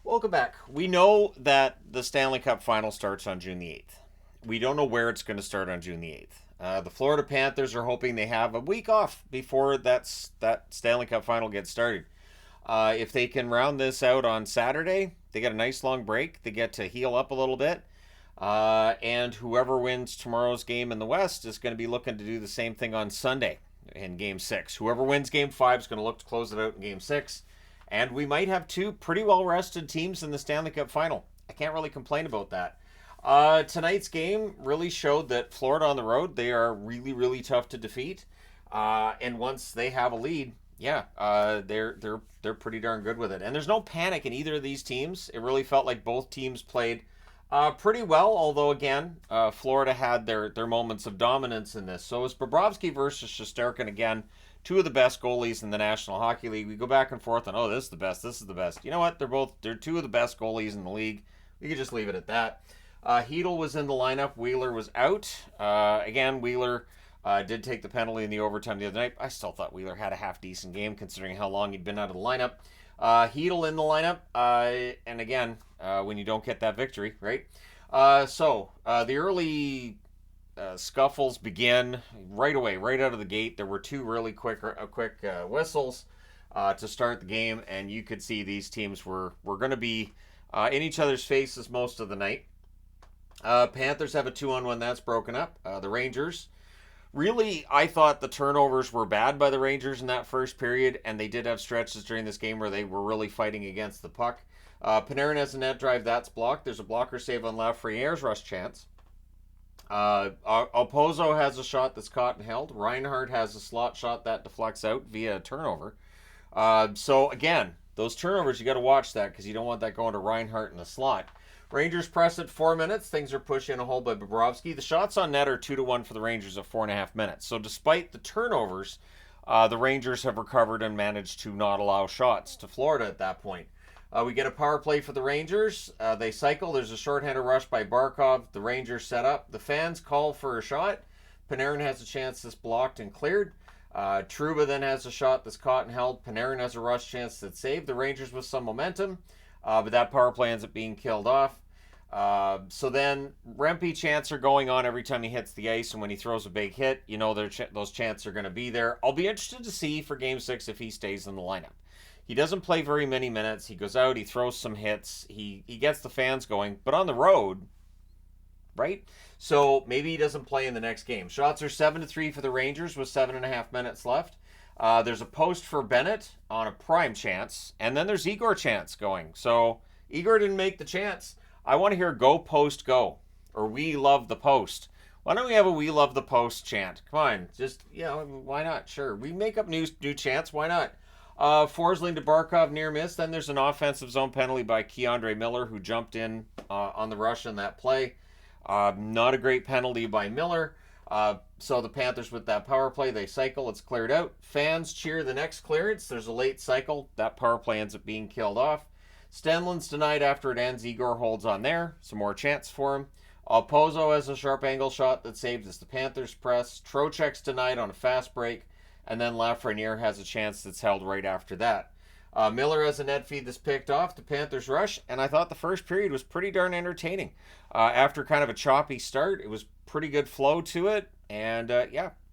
Welcome back. We know that the Stanley Cup final starts on June the 8th. We don't know where it's going to start on June the 8th. The Florida Panthers are hoping they have a week off before that Stanley Cup final gets started. If they can round this out on Saturday, they get a nice long break. They get to heal up a little bit. And whoever wins tomorrow's game in the West is going to be looking to do the same thing on Sunday in Game 6. Whoever wins Game 5 is going to look to close it out in Game 6. And we might have two pretty well-rested teams in the Stanley Cup final. I can't really complain about that. Tonight's game really showed that Florida on the road, they are really, really tough to defeat. And once they have a lead, they're pretty darn good with it. And there's no panic in either of these teams. It really felt like both teams played pretty well, although again, Florida had their moments of dominance in this. So it's Bobrovsky versus Shesterkin again. Two of the best goalies in the National Hockey League. We go back and forth on, oh, this is the best, this is the best. You know what? They're two of the best goalies in the league. We could just leave it at that. Hedl was in the lineup. Wheeler was out. Again, Wheeler did take the penalty in the overtime the other night. I still thought Wheeler had a half-decent game considering how long he'd been out of the lineup. Hedl in the lineup. And again, when you don't get that victory, right? The early scuffles begin right away, right out of the gate. There were two really quick whistles to start the game, and you could see these teams were going to be in each other's faces most of the night. Panthers have a 2-on-1 that's broken up. The Rangers, really, I thought the turnovers were bad by the Rangers in that first period, and they did have stretches during this game where they were really fighting against the puck. Panarin has a net drive that's blocked. There's a blocker save on Lafreniere's rush chance. Opozo has a shot that's caught and held. Reinhardt has a slot shot that deflects out via a turnover. So again, those turnovers, you got to watch that because you don't want that going to Reinhardt in the slot. Rangers press at 4 minutes. Things are pushed in a hole by Bobrovsky. The shots on net are 2-1 for the Rangers at 4.5 minutes. So despite the turnovers, the Rangers have recovered and managed to not allow shots to Florida at that point. We get a power play for the Rangers. They cycle. There's a shorthanded rush by Barkov. The Rangers set up. The fans call for a shot. Panarin has a chance that's blocked and cleared. Trouba then has a shot that's caught and held. Panarin has a rush chance that's saved. The Rangers with some momentum, but that power play ends up being killed off. So then Rempe chants are going on every time he hits the ice, and when he throws a big hit, you know those chants are going to be there. I'll be interested to see for Game 6 if he stays in the lineup. He doesn't play very many minutes. He goes out, he throws some hits, he gets the fans going, but on the road, right? So maybe he doesn't play in the next game. Shots are 7-3 for the Rangers with 7.5 minutes left. There's a post for Bennett on a prime chance, and then there's Igor chance going. So Igor didn't make the chance. I want to hear go post go, or we love the post. Why don't we have a we love the post chant? Come on, just, why not? Sure, we make up new chants, why not? Forsling to Barkov near miss. Then there's an offensive zone penalty by Keandre Miller, who jumped in on the rush in that play. Not a great penalty by Miller. So the Panthers with that power play, they cycle. It's cleared out. Fans cheer the next clearance. There's a late cycle. That power play ends up being killed off. Stenlund's denied after it ends. Igor holds on there. Some more chance for him. Pozo has a sharp angle shot that saves as the Panthers press. Trocheck's denied on a fast break. And then Lafreniere has a chance that's held right after that. Miller has a net feed that's picked off. The Panthers rush, and I thought the first period was pretty darn entertaining. After kind of a choppy start, it was pretty good flow to it, and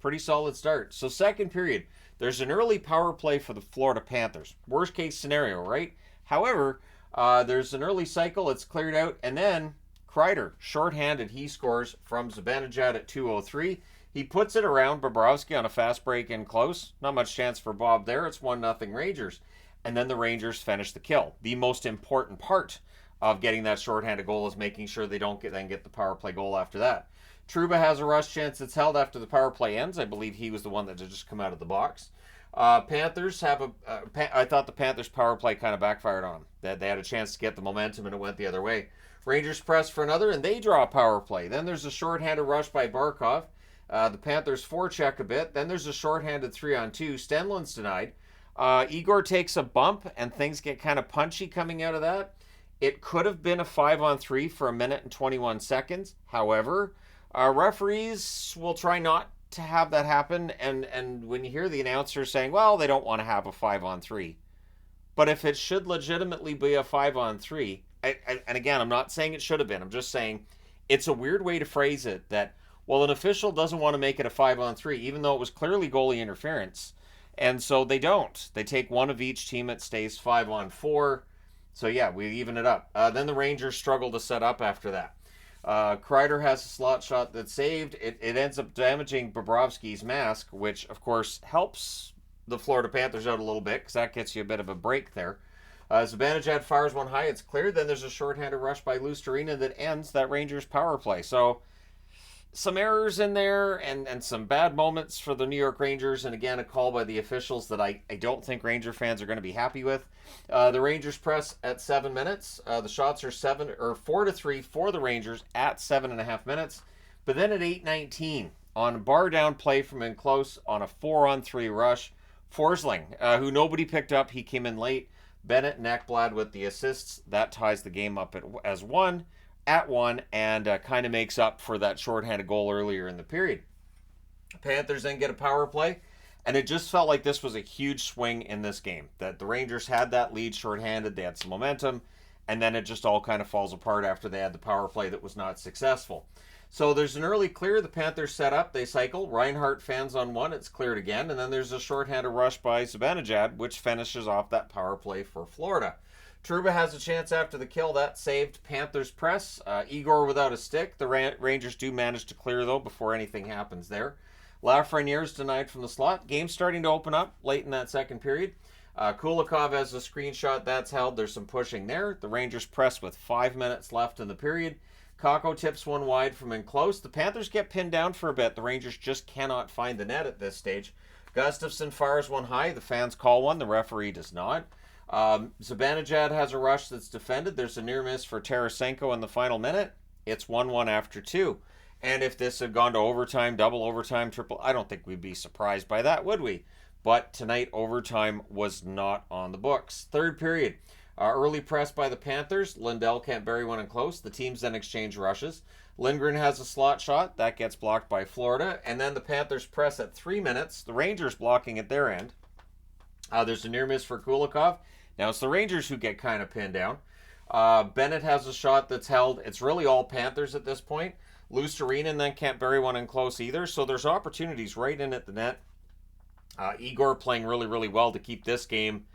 pretty solid start. So second period, there's an early power play for the Florida Panthers. Worst case scenario, right? However, there's an early cycle, it's cleared out, and then Kreider, shorthanded, he scores from Zibanejad at 2:03. He puts it around Bobrovsky on a fast break in close. Not much chance for Bob there. It's 1-0 Rangers. And then the Rangers finish the kill. The most important part of getting that shorthanded goal is making sure they don't get the power play goal after that. Trouba has a rush chance that's held after the power play ends. I believe he was the one that had just come out of the box. Panthers have I thought the Panthers power play kind of backfired on them. They had a chance to get the momentum and it went the other way. Rangers press for another and they draw a power play. Then there's a shorthanded rush by Barkov. The Panthers forecheck a bit. Then there's a shorthanded 3-on-2. Stenlund's denied. Igor takes a bump, and things get kind of punchy coming out of that. It could have been a 5-on-3 for 1 minute and 21 seconds. However, referees will try not to have that happen. And when you hear the announcer saying, well, they don't want to have a 5-on-3. But if it should legitimately be a 5-on-3, and again, I'm not saying it should have been. I'm just saying it's a weird way to phrase it that, well, an official doesn't want to make it a 5-on-3, even though it was clearly goalie interference. And so they don't. They take one of each team. It stays 5-on-4. So yeah, we even it up. Then the Rangers struggle to set up after that. Kreider has a slot shot that's saved. It ends up damaging Bobrovsky's mask, which of course helps the Florida Panthers out a little bit because that gets you a bit of a break there. Zibanejad fires one high. It's clear. Then there's a shorthanded rush by Luostarinen that ends that Rangers power play. So some errors in there and some bad moments for the New York Rangers. And again, a call by the officials that I don't think Ranger fans are going to be happy with. The Rangers press at 7 minutes. The shots are 4-3 for the Rangers at 7.5 minutes. But then at 8:19 on a bar down play from in close on a 4-on-3 rush, Forsling, who nobody picked up, he came in late. Bennett and Ekblad with the assists. That ties the game up at 1 and kind of makes up for that shorthanded goal earlier in the period. Panthers then get a power play, and it just felt like this was a huge swing in this game. That the Rangers had that lead shorthanded, they had some momentum, and then it just all kind of falls apart after they had the power play that was not successful. So there's an early clear. The Panthers set up. They cycle. Reinhart fans on one. It's cleared again. And then there's a shorthanded rush by Zibanejad, which finishes off that power play for Florida. Trouba has a chance after the kill. That saved Panthers press. Igor without a stick. The Rangers do manage to clear, though, before anything happens there. Lafreniere is denied from the slot. Game starting to open up late in that second period. Kulikov has a screenshot. That's held. There's some pushing there. The Rangers press with 5 minutes left in the period. Kakko tips one wide from in close. The Panthers get pinned down for a bit. The Rangers just cannot find the net at this stage. Gustafsson fires one high. The fans call one. The referee does not. Zibanejad has a rush that's defended. There's a near miss for Tarasenko in the final minute. It's 1-1 after 2. And if this had gone to overtime, double overtime, triple, I don't think we'd be surprised by that, would we? But tonight, overtime was not on the books. Third period. Early press by the Panthers. Lindell can't bury one in close. The teams then exchange rushes. Lindgren has a slot shot. That gets blocked by Florida. And then the Panthers press at 3 minutes. The Rangers blocking at their end. There's a near miss for Kulikov. Now it's the Rangers who get kind of pinned down. Bennett has a shot that's held. It's really all Panthers at this point. Luostarinen then can't bury one in close either. So there's opportunities right in at the net. Igor playing really, really well to keep this game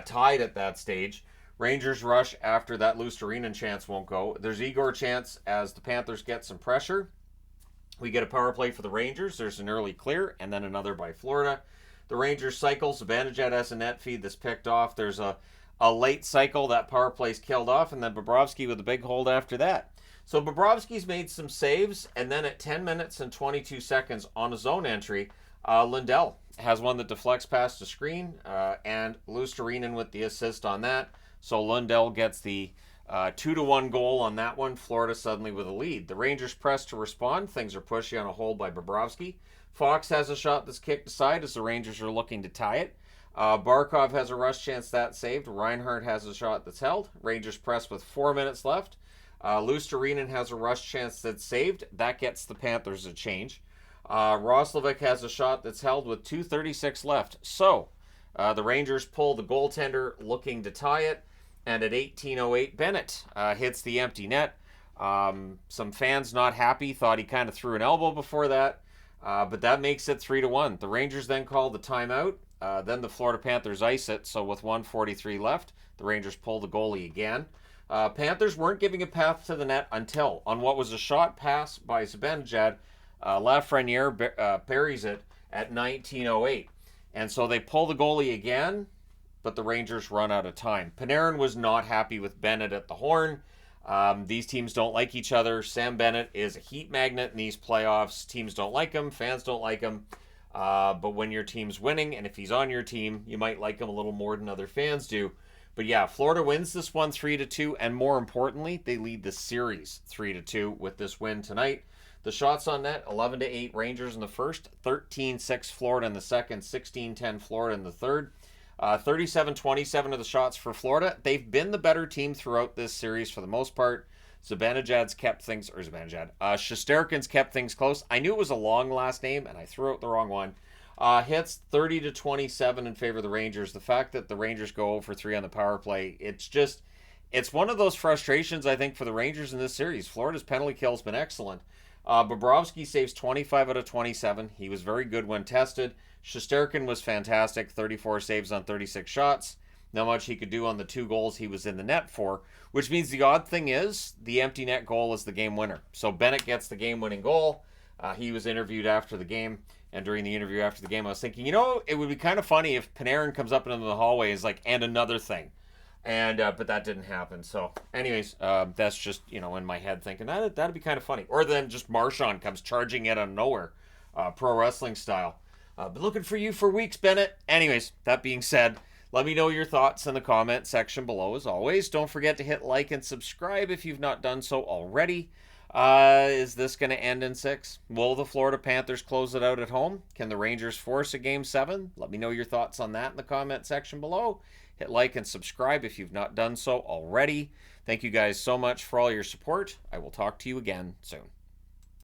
tied at that stage. Rangers rush after that Luostarinen chance won't go. There's Igor chance as the Panthers get some pressure. We get a power play for the Rangers. There's an early clear and then another by Florida. The Rangers cycle. Zibanejad has a net feed that's picked off. There's a late cycle. That power play's killed off, and then Bobrovsky with a big hold after that. So Bobrovsky's made some saves, and then at 10 minutes and 22 seconds on a zone entry, Lindell has one that deflects past the screen, and Luostarinen with the assist on that. So Lindell gets the 2-1 goal on that one. Florida suddenly with a lead. The Rangers press to respond. Things are pushy on a hold by Bobrovsky. Fox has a shot that's kicked aside as the Rangers are looking to tie it. Barkov has a rush chance that's saved. Reinhart has a shot that's held. Rangers press with 4 minutes left. Luostarinen has a rush chance that's saved. That gets the Panthers a change. Roslovic has a shot that's held with 2:36 left. So the Rangers pull the goaltender looking to tie it. And at 18:08, Bennett hits the empty net. Some fans not happy, thought he kind of threw an elbow before that. But that makes it 3-1. The Rangers then call the timeout. Then the Florida Panthers ice it. So with 1:43 left, the Rangers pull the goalie again. Panthers weren't giving a path to the net until, on what was a shot pass by Zibanejad, Lafreniere buries it at 19:08. And so they pull the goalie again, but the Rangers run out of time. Panarin was not happy with Bennett at the horn. These teams don't like each other. Sam Bennett is a heat magnet in these playoffs. Teams don't like him. Fans don't like him. But when your team's winning, and if he's on your team, you might like him a little more than other fans do. But yeah, Florida wins this one 3-2, and more importantly, they lead the series 3-2 with this win tonight. The shots on net, 11-8 Rangers in the first, 13-6 Florida in the second, 16-10 Florida in the third. 37-27 of the shots for Florida. They've been the better team throughout this series for the most part. Shesterkin's kept things close. I knew it was a long last name, and I threw out the wrong one. Hits 30-27 in favor of the Rangers. The fact that the Rangers go 0 for 3 on the power play, it's one of those frustrations, I think, for the Rangers in this series. Florida's penalty kill has been excellent. Bobrovsky saves 25 out of 27. He was very good when tested. Shesterkin was fantastic, 34 saves on 36 shots. Not much he could do on the 2 goals he was in the net for, which means the odd thing is the empty net goal is the game winner. So Bennett gets the game-winning goal. He was interviewed after the game, and during the interview after the game, I was thinking, it would be kind of funny if Panarin comes up into the hallway and is like, and another thing. And but that didn't happen. So anyways, that's just, in my head thinking that'd be kind of funny. Or then just Marchand comes charging in out of nowhere, pro wrestling style. Been looking for you for weeks, Bennett. Anyways, that being said, let me know your thoughts in the comment section below. As always, don't forget to hit like and subscribe if you've not done so already. Is this going to end in 6? Will the Florida Panthers close it out at home? Can the Rangers force a Game 7? Let me know your thoughts on that in the comment section below. Hit like and subscribe if you've not done so already. Thank you guys so much for all your support. I will talk to you again soon.